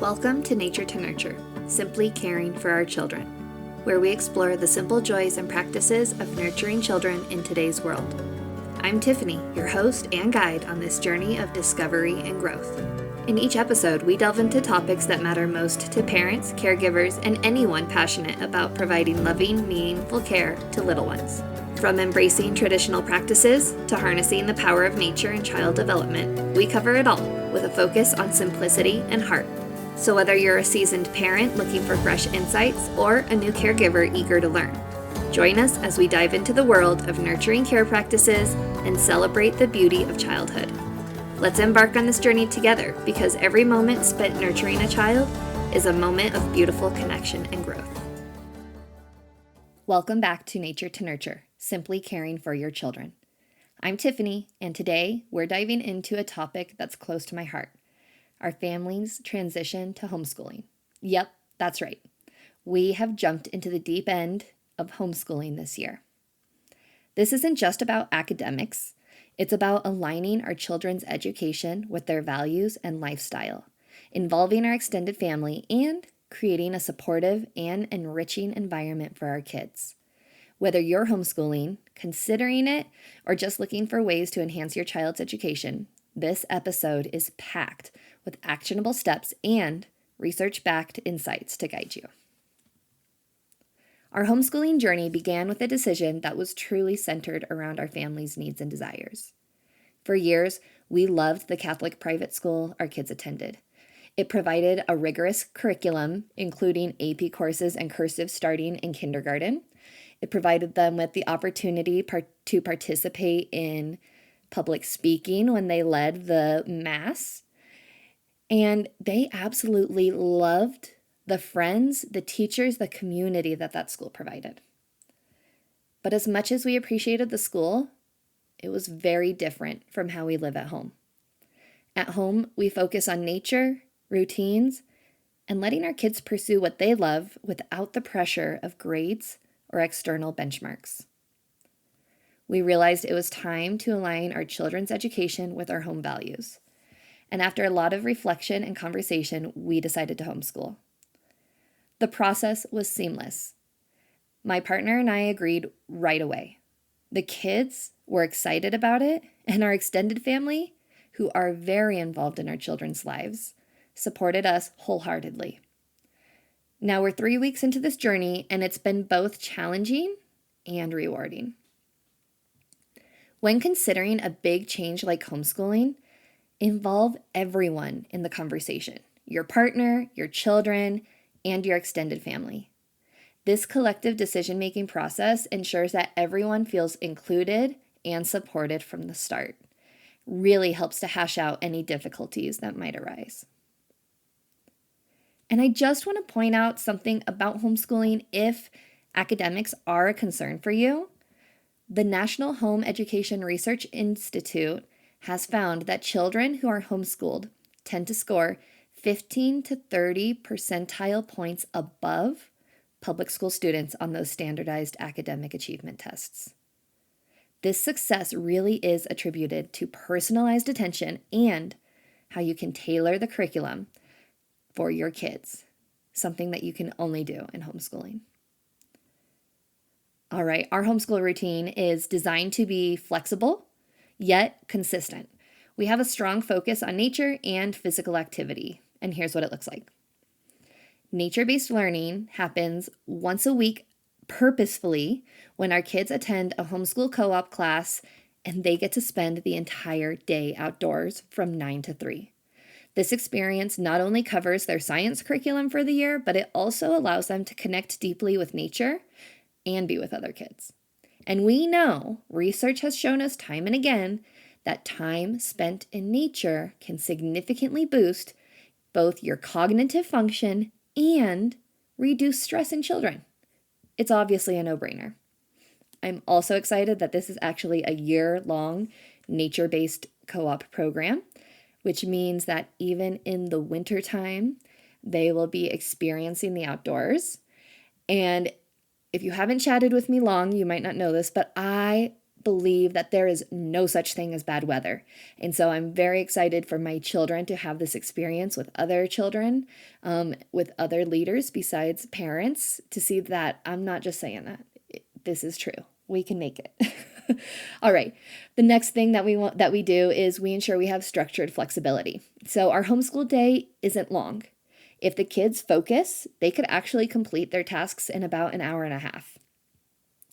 Welcome to Nature to Nurture, simply caring for our children, where we explore the simple joys and practices of nurturing children in today's world. I'm Tiffany, your host and guide on this journey of discovery and growth. In each episode, we delve into topics that matter most to parents, caregivers, and anyone passionate about providing loving, meaningful care to little ones. From embracing traditional practices to harnessing the power of nature in child development, we cover it all with a focus on simplicity and heart. So whether you're a seasoned parent looking for fresh insights or a new caregiver eager to learn, join us as we dive into the world of nurturing care practices and celebrate the beauty of childhood. Let's embark on this journey together because every moment spent nurturing a child is a moment of beautiful connection and growth. Welcome back to Nature to Nurture, simply caring for your children. I'm Tiffany, and today we're diving into a topic that's close to my heart. Our family's transition to homeschooling. Yep, that's right. We have jumped into the deep end of homeschooling this year. This isn't just about academics. It's about aligning our children's education with their values and lifestyle, involving our extended family, and creating a supportive and enriching environment for our kids. Whether you're homeschooling, considering it, or just looking for ways to enhance your child's education, this episode is packed with actionable steps and research-backed insights to guide you. Our homeschooling journey began with a decision that was truly centered around our family's needs and desires. For years, we loved the Catholic private school our kids attended. It provided a rigorous curriculum, including AP courses and cursive starting in kindergarten. It provided them with the opportunity to participate in public speaking when they led the Mass. And they absolutely loved the friends, the teachers, the community that school provided. But as much as we appreciated the school, it was very different from how we live at home. At home, we focus on nature, routines, and letting our kids pursue what they love without the pressure of grades or external benchmarks. We realized it was time to align our children's education with our home values. And after a lot of reflection and conversation, we decided to homeschool. The process was seamless. My partner and I agreed right away. The kids were excited about it, and our extended family, who are very involved in our children's lives, supported us wholeheartedly. Now we're 3 weeks into this journey, and it's been both challenging and rewarding. When considering a big change like homeschooling, involve everyone in the conversation, your partner, your children, and your extended family. This collective decision-making process ensures that everyone feels included and supported from the start. Really helps to hash out any difficulties that might arise. And I just want to point out something about homeschooling if academics are a concern for you. The National Home Education Research Institute has found that children who are homeschooled tend to score 15 to 30 percentile points above public school students on those standardized academic achievement tests. This success really is attributed to personalized attention and how you can tailor the curriculum for your kids, something that you can only do in homeschooling. All right, our homeschool routine is designed to be flexible, yet consistent. We have a strong focus on nature and physical activity, and here's what it looks like. Nature-based learning happens once a week purposefully when our kids attend a homeschool co-op class and they get to spend the entire day outdoors from 9 to 3. This experience not only covers their science curriculum for the year, but it also allows them to connect deeply with nature and be with other kids. And we know research has shown us time and again that time spent in nature can significantly boost both your cognitive function and reduce stress in children. It's obviously a no-brainer. I'm also excited that this is actually a year-long nature-based co-op program, which means that even in the wintertime, they will be experiencing the outdoors. And if you haven't chatted with me long, you might not know this, but I believe that there is no such thing as bad weather. And so I'm very excited for my children to have this experience with other children, with other leaders besides parents, to see that I'm not just saying that. This is true. We can make it. All right. The next thing that we do is we ensure we have structured flexibility. So our homeschool day isn't long. If the kids focus, they could actually complete their tasks in about an hour and a half.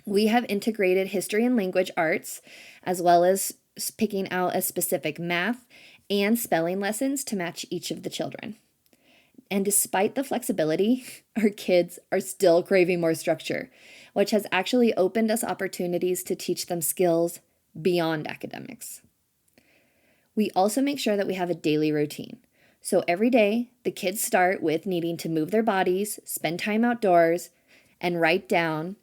We have integrated history and language arts, as well as picking out a specific math and spelling lessons to match each of the children. And despite the flexibility, our kids are still craving more structure, which has actually opened us opportunities to teach them skills beyond academics. We also make sure that we have a daily routine. So every day, the kids start with needing to move their bodies, spend time outdoors, and write down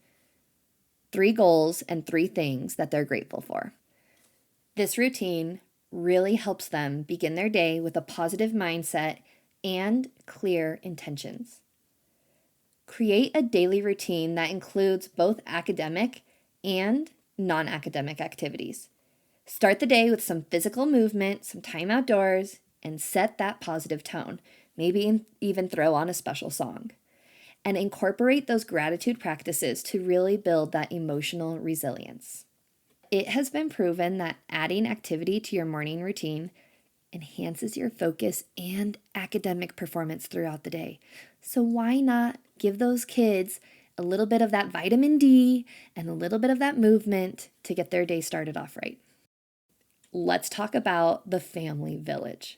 3 goals and 3 things that they're grateful for. This routine really helps them begin their day with a positive mindset and clear intentions. Create a daily routine that includes both academic and non-academic activities. Start the day with some physical movement, some time outdoors, and set that positive tone. Maybe even throw on a special song. And incorporate those gratitude practices to really build that emotional resilience. It has been proven that adding activity to your morning routine enhances your focus and academic performance throughout the day. So why not give those kids a little bit of that vitamin D and a little bit of that movement to get their day started off right? Let's talk about the family village.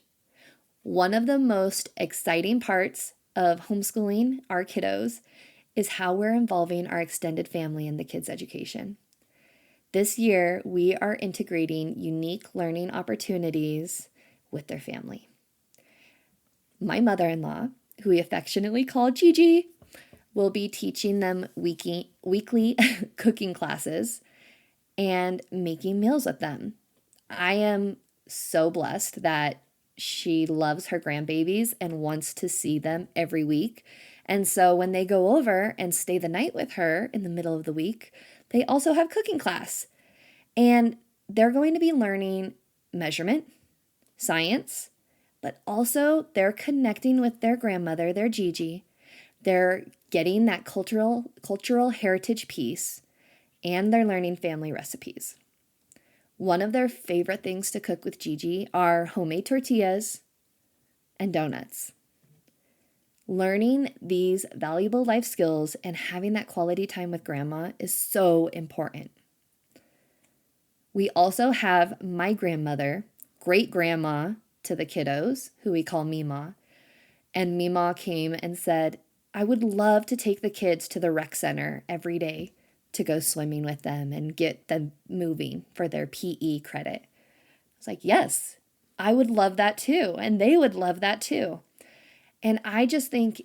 One of the most exciting parts of homeschooling our kiddos is how we're involving our extended family in the kids' education. This year, we are integrating unique learning opportunities with their family. My mother-in-law, who we affectionately call Gigi, will be teaching them weekly cooking classes and making meals with them. I am so blessed that she loves her grandbabies and wants to see them every week. And so when they go over and stay the night with her in the middle of the week, they also have cooking class. And they're going to be learning measurement, science, but also they're connecting with their grandmother, their Gigi. They're getting that cultural heritage piece, and they're learning family recipes. One of their favorite things to cook with Gigi are homemade tortillas and donuts. Learning these valuable life skills and having that quality time with grandma is so important. We also have my grandmother, great grandma to the kiddos, who we call Mima. And Mima came and said, I would love to take the kids to the rec center every day to go swimming with them and get them moving for their PE credit. I was like, yes, I would love that too. And they would love that too. And I just think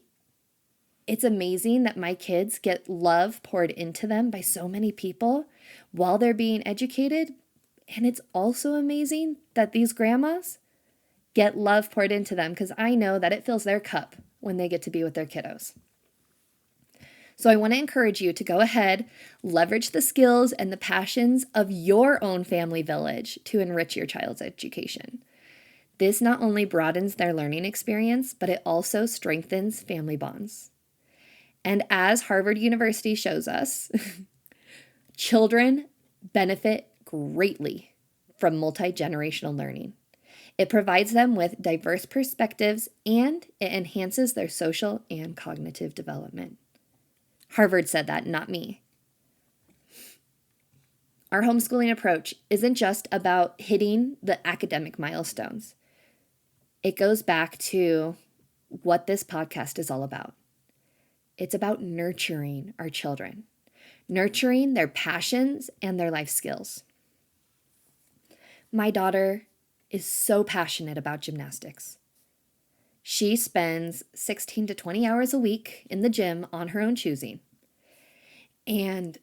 it's amazing that my kids get love poured into them by so many people while they're being educated. And it's also amazing that these grandmas get love poured into them, because I know that it fills their cup when they get to be with their kiddos. So I want to encourage you to go ahead, leverage the skills and the passions of your own family village to enrich your child's education. This not only broadens their learning experience, but it also strengthens family bonds. And as Harvard University shows us, children benefit greatly from multi-generational learning. It provides them with diverse perspectives and it enhances their social and cognitive development. Harvard said that, not me. Our homeschooling approach isn't just about hitting the academic milestones. It goes back to what this podcast is all about. It's about nurturing our children, nurturing their passions and their life skills. My daughter is so passionate about gymnastics. She spends 16 to 20 hours a week in the gym on her own choosing. And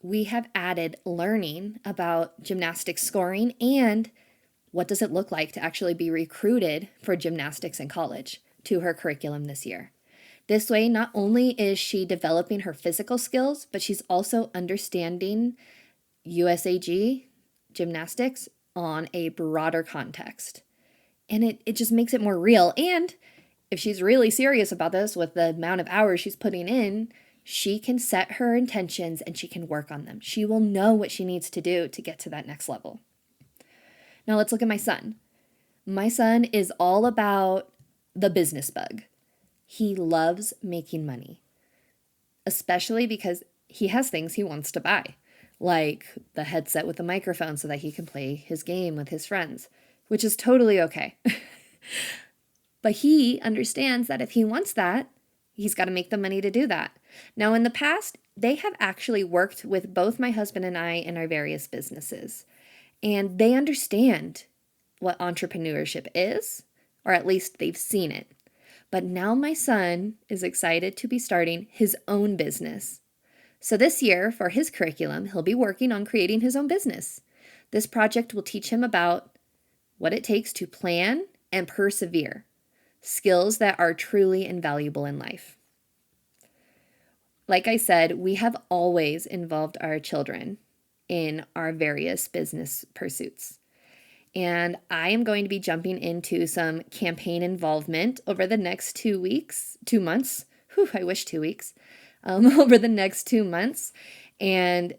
we have added learning about gymnastics scoring and what does it look like to actually be recruited for gymnastics in college to her curriculum this year. This way, not only is she developing her physical skills, but she's also understanding USAG, gymnastics, on a broader context. And it just makes it more real. And if she's really serious about this with the amount of hours she's putting in, she can set her intentions and she can work on them. She will know what she needs to do to get to that next level. Now let's look at my son. My son is all about the business bug. He loves making money, especially because he has things he wants to buy, like the headset with the microphone so that he can play his game with his friends, which is totally okay. But he understands that if he wants that, he's got to make the money to do that. Now, in the past, they have actually worked with both my husband and I in our various businesses, and they understand what entrepreneurship is, or at least they've seen it. But now my son is excited to be starting his own business. So this year, for his curriculum, he'll be working on creating his own business. This project will teach him about what it takes to plan and persevere, skills that are truly invaluable in life. Like I said, we have always involved our children in our various business pursuits. And I am going to be jumping into some campaign involvement over the next 2 months. I wish 2 weeks. Over the next 2 months. And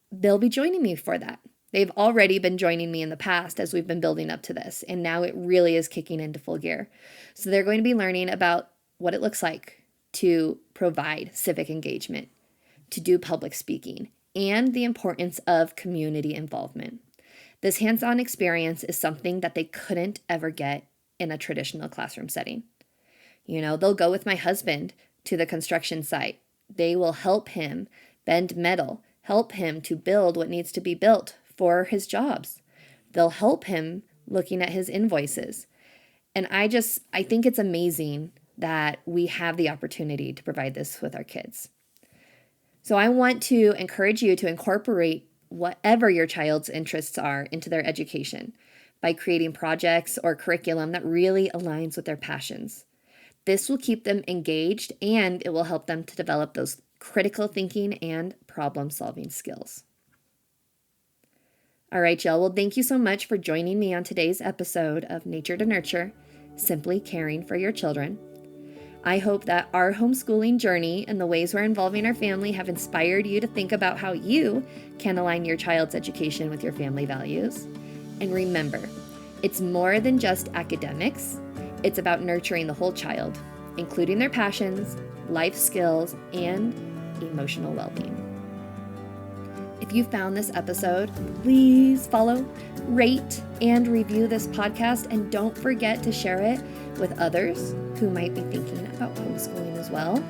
they'll be joining me for that. They've already been joining me in the past as we've been building up to this. And now it really is kicking into full gear. So they're going to be learning about what it looks like to provide civic engagement, to do public speaking, and the importance of community involvement. This hands-on experience is something that they couldn't ever get in a traditional classroom setting. They'll go with my husband to the construction site. They will help him bend metal, help him to build what needs to be built for his jobs. They'll help him looking at his invoices. And I think it's amazing that we have the opportunity to provide this with our kids. So I want to encourage you to incorporate whatever your child's interests are into their education by creating projects or curriculum that really aligns with their passions. This will keep them engaged and it will help them to develop those critical thinking and problem-solving skills. All right, y'all. Well, thank you so much for joining me on today's episode of Nature to Nurture, Simply Caring for Your Children. I hope that our homeschooling journey and the ways we're involving our family have inspired you to think about how you can align your child's education with your family values. And remember, it's more than just academics. It's about nurturing the whole child, including their passions, life skills, and emotional well-being. If you found this episode, please follow, rate, and review this podcast, and don't forget to share it with others who might be thinking about homeschooling as well.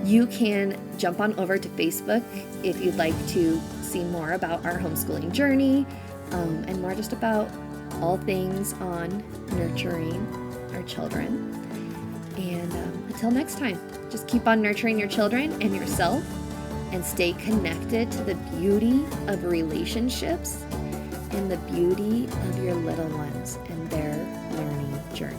You can jump on over to Facebook if you'd like to see more about our homeschooling journey and more just about all things on nurturing our children. And until next time, just keep on nurturing your children and yourself and stay connected to the beauty of relationships and the beauty of your little ones and their learning journey.